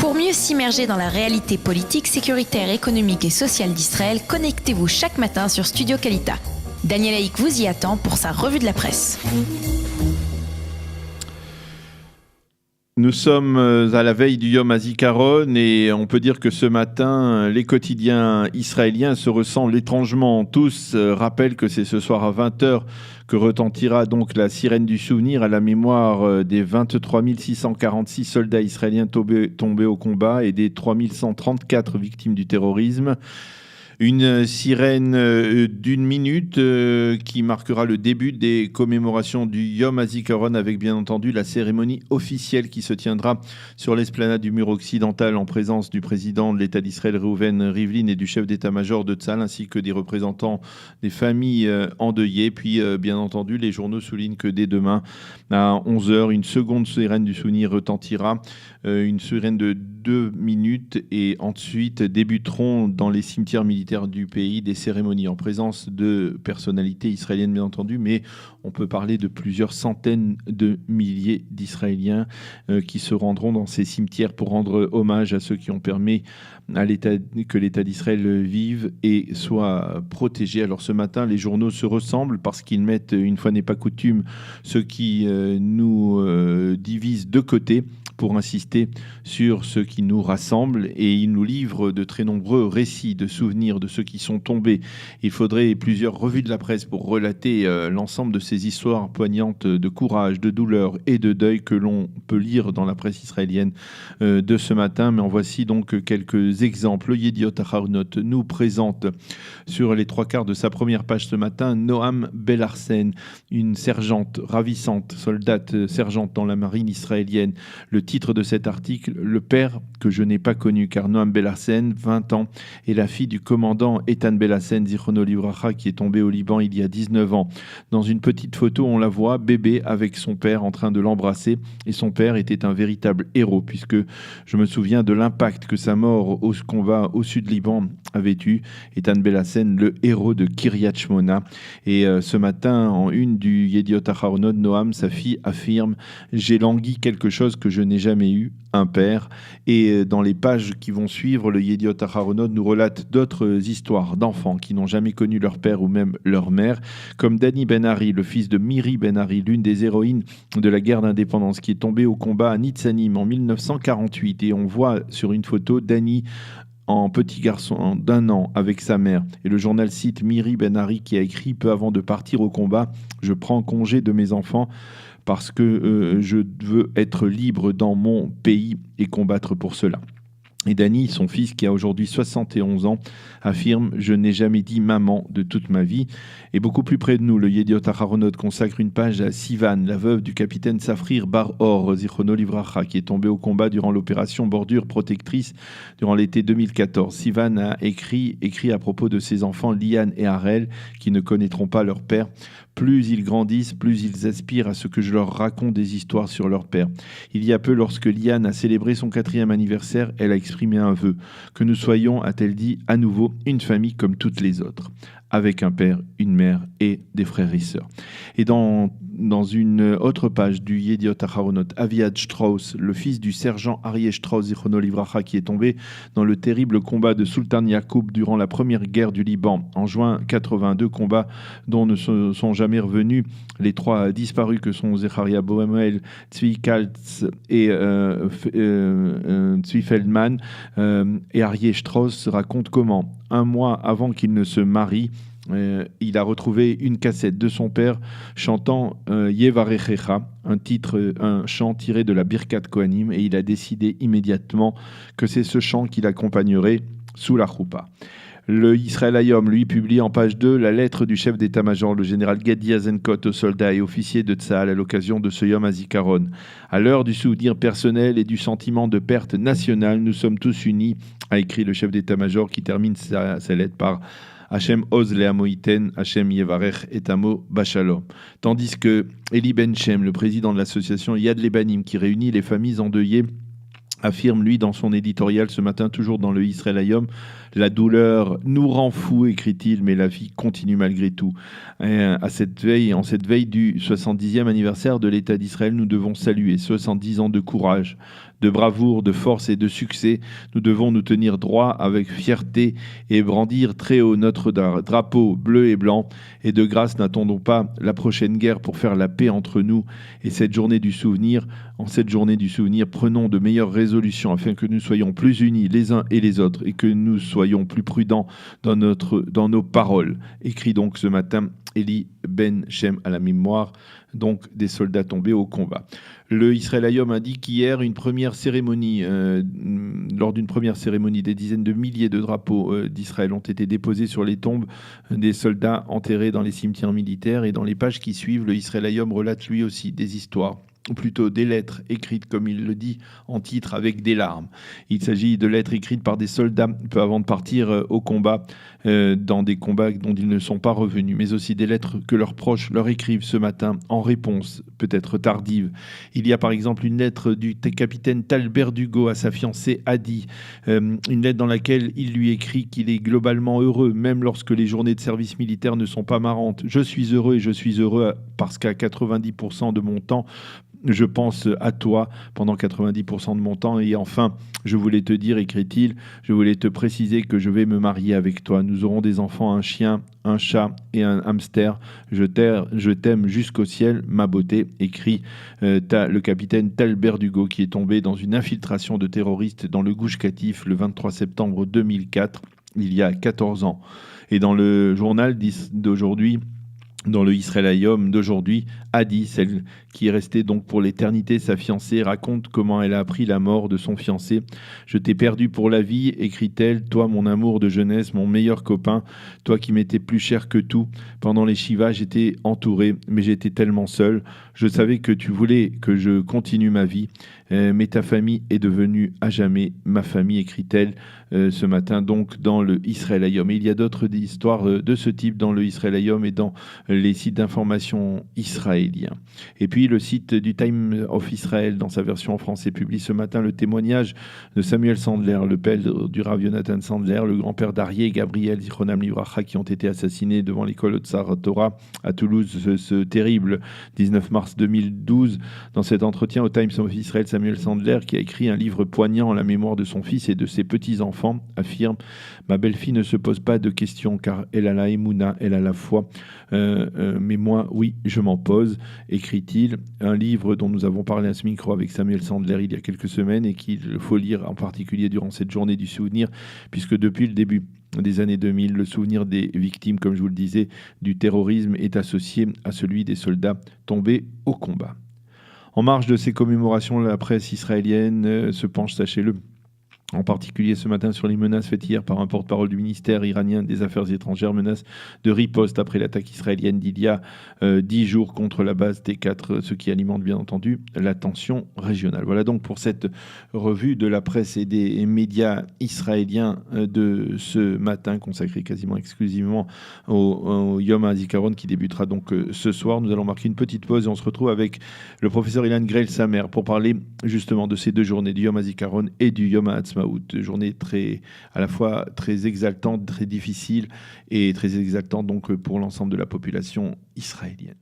Pour mieux s'immerger dans la réalité politique, sécuritaire, économique et sociale d'Israël, connectez-vous chaque matin sur Studio Kalita. Daniel Haïk vous y attend pour sa revue de la presse. Nous sommes à la veille du Yom HaZikaron et on peut dire que ce matin, les quotidiens israéliens se ressemblent étrangement. Tous rappellent que c'est ce soir à 20h que retentira donc la sirène du souvenir à la mémoire des 23 646 soldats israéliens tombés au combat et des 3 134 victimes du terrorisme. Une sirène d'une minute qui marquera le début des commémorations du Yom HaZikaron avec bien entendu la cérémonie officielle qui se tiendra sur l'esplanade du mur occidental en présence du président de l'État d'Israël Reuven Rivlin et du chef d'état-major de Tzahal ainsi que des représentants des familles endeuillées. Puis bien entendu les journaux soulignent que dès demain à 11h une seconde sirène du souvenir retentira, une sirène de 2 minutes et ensuite débuteront dans les cimetières militaires du pays des cérémonies en présence de personnalités israéliennes bien entendu, mais on peut parler de plusieurs centaines de milliers d'Israéliens qui se rendront dans ces cimetières pour rendre hommage à ceux qui ont permis que l'État d'Israël vive et soit protégé. Alors ce matin, les journaux se ressemblent parce qu'ils mettent, une fois n'est pas coutume, ce qui nous divise de côté pour insister sur ce qui nous rassemble et ils nous livrent de très nombreux récits de souvenirs de ceux qui sont tombés. Il faudrait plusieurs revues de la presse pour relater l'ensemble de ces histoires poignantes de courage, de douleur et de deuil que l'on peut lire dans la presse israélienne de ce matin. Mais en voici donc quelques exemples. Le Yediot Aharonot nous présente sur les 3/4 de sa première page ce matin Noam Belarsen, une sergente ravissante, soldate sergente dans la marine israélienne. Le titre de cet article, Le père que je n'ai pas connu, car Noam Belarsen, 20 ans, est la fille du commandant Eitan Belarsen, Zichrono Livracha, qui est tombé au Liban il y a 19 ans. Dans une petite photo, on la voit, bébé, avec son père en train de l'embrasser. Et son père était un véritable héros, puisque je me souviens de l'impact que sa mort au combat au sud Liban avait eu. Eitan Belarsen, le héros de Kiryat Shmona. Et ce matin, en une du Yediot Aharonot, Noam, sa fille, affirme « J'ai langui quelque chose que je n'ai jamais eu, un père ». Et dans les pages qui vont suivre, le Yediot Aharonot nous relate d'autres histoires d'enfants qui n'ont jamais connu leur père ou même leur mère, comme Dani Ben-Ari, le fils de Miri Ben-Ari, l'une des héroïnes de la guerre d'indépendance, qui est tombée au combat à Nitzanim en 1948. Et on voit sur une photo Dani en petit garçon d'1 an avec sa mère. Et le journal cite Miri Ben-Ari qui a écrit peu avant de partir au combat « Je prends congé de mes enfants parce que je veux être libre dans mon pays et combattre pour cela ». Et Dani, son fils, qui a aujourd'hui 71 ans, affirme « Je n'ai jamais dit maman de toute ma vie ». Et beaucoup plus près de nous, le Yediot Aharonot consacre une page à Sivan, la veuve du capitaine Safrir Bar-Or, Zichrono Livracha, qui est tombé au combat durant l'opération Bordure Protectrice durant l'été 2014. Sivan a écrit à propos de ses enfants Liane et Harel, qui ne connaîtront pas leur père. Plus ils grandissent, plus ils aspirent à ce que je leur raconte des histoires sur leur père. Il y a peu, lorsque Liane a célébré son 4e anniversaire, elle a exprimé un vœu. Que nous soyons, a-t-elle dit, à nouveau une famille comme toutes les autres, avec un père, une mère et des frères et sœurs. Et dans une autre page du Yediot Aharonot, Aviad Strauss, le fils du sergent Aryeh Strauss, Zichrono Livracha, qui est tombé dans le terrible combat de Sultan Yacoub durant la première guerre du Liban, en juin 82, combat dont ne sont jamais revenus les 3 disparus que sont Zecharia Bohemel, Tzvi Kaltz et Tzvi Feldman. Et Aryeh Strauss raconte comment, 1 mois avant qu'il ne se marie, il a retrouvé une cassette de son père chantant Yevarechecha, un chant tiré de la Birkat Kohanim, et il a décidé immédiatement que c'est ce chant qui l'accompagnerait sous la choupa. Le Israël Hayom, lui, publie en page 2 la lettre du chef d'état-major, le général Gadi Azenkot, aux soldats et officiers de Tzahal à l'occasion de ce Yom HaZikaron. À l'heure du souvenir personnel et du sentiment de perte nationale, nous sommes tous unis, a écrit le chef d'état-major qui termine sa lettre par Hachem Oz Leamoiten, Hachem Yevarech et Amo Bachalom. Tandis que Eli Ben Shem, le président de l'association Yad Lebanim, qui réunit les familles endeuillées, affirme, lui, dans son éditorial ce matin, toujours dans le Israël Hayom, la douleur nous rend fous, écrit-il, mais la vie continue malgré tout. En cette veille du 70e anniversaire de l'État d'Israël, nous devons saluer 70 ans de courage, de bravoure, de force et de succès. Nous devons nous tenir droit avec fierté et brandir très haut notre drapeau bleu et blanc. Et de grâce, n'attendons pas la prochaine guerre pour faire la paix entre nous. Et en cette journée du souvenir, prenons de meilleures résolutions afin que nous soyons plus unis les uns et les autres et que nous soyons plus prudents dans nos paroles. Écrit donc ce matin Eli Ben Shem à la mémoire donc des soldats tombés au combat. Le Israël Hayom indique qu'hier, lors d'une première cérémonie, des dizaines de milliers de drapeaux d'Israël ont été déposés sur les tombes des soldats enterrés dans les cimetières militaires. Et dans les pages qui suivent, le Israël Hayom relate lui aussi des histoires, ou plutôt des lettres écrites, comme il le dit en titre, avec des larmes. Il s'agit de lettres écrites par des soldats peu avant de partir au combat, dans des combats dont ils ne sont pas revenus, mais aussi des lettres que leurs proches leur écrivent ce matin en réponse, peut-être tardive. Il y a par exemple une lettre du capitaine Tal Berdugo à sa fiancée Adi, une lettre dans laquelle il lui écrit qu'il est globalement heureux, même lorsque les journées de service militaire ne sont pas marrantes. Je suis heureux parce qu'à 90% de mon temps, je pense à toi pendant 90% de mon temps. Et enfin, je voulais te dire, écrit-il, je voulais te préciser que je vais me marier avec toi. Nous aurons des enfants, un chien, un chat et un hamster. Je t'aime jusqu'au ciel, ma beauté, écrit le capitaine Tal Berdugo, qui est tombé dans une infiltration de terroristes dans le Gush Katif le 23 septembre 2004, il y a 14 ans. Et dans le journal d'aujourd'hui, dans le Israël Hayom d'aujourd'hui, Adi, celle qui est restée donc pour l'éternité sa fiancée, raconte comment elle a appris la mort de son fiancé. « Je t'ai perdu pour la vie », écrit-elle, « toi mon amour de jeunesse, mon meilleur copain, toi qui m'étais plus cher que tout. Pendant les Shivas, j'étais entouré, mais j'étais tellement seul. Je savais que tu voulais que je continue ma vie, mais ta famille est devenue à jamais ma famille », écrit-elle ce matin donc dans le Israël Hayom. Et il y a d'autres histoires de ce type dans le Israël Hayom et dans les sites d'information israéliens. Et puis le site du Time of Israel, dans sa version en français, publie ce matin le témoignage de Samuel Sandler, le père du Rav Yonatan Sandler, le grand-père d'Arié et Gabriel Zichronam Livracha, qui ont été assassinés devant l'école Otsar Torah à Toulouse ce terrible 19 mars 2012. Dans cet entretien au Times of Israel, Samuel Sandler, qui a écrit un livre poignant en la mémoire de son fils et de ses petits-enfants, affirme « Ma belle-fille ne se pose pas de questions car elle a la émouna, elle a la foi. Mais moi, oui, je m'en pose », écrit-il. Un livre dont nous avons parlé à ce micro avec Samuel Sandler il y a quelques semaines et qu'il faut lire en particulier durant cette journée du souvenir, puisque depuis le début des années 2000, le souvenir des victimes, comme je vous le disais, du terrorisme est associé à celui des soldats tombés au combat. En marge de ces commémorations, la presse israélienne se penche, sachez-le, en particulier ce matin sur les menaces faites hier par un porte-parole du ministère iranien des Affaires étrangères, menaces de riposte après l'attaque israélienne d'il y a 10 jours contre la base T4, ce qui alimente bien entendu la tension régionale. Voilà donc pour cette revue de la presse et des médias israéliens de ce matin, consacrée quasiment exclusivement au Yom HaZikaron qui débutera donc ce soir. Nous allons marquer une petite pause et on se retrouve avec le professeur Ilan Greil-Samer pour parler justement de ces deux journées, du Yom HaZikaron et du Yom HaAtzmaut. Journée à la fois très exaltante, très difficile et très exaltante donc pour l'ensemble de la population israélienne.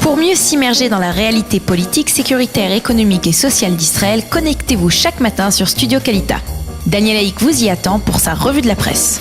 Pour mieux s'immerger dans la réalité politique, sécuritaire, économique et sociale d'Israël, connectez-vous chaque matin sur Studio Kalita. Daniel Haïk vous y attend pour sa revue de la presse.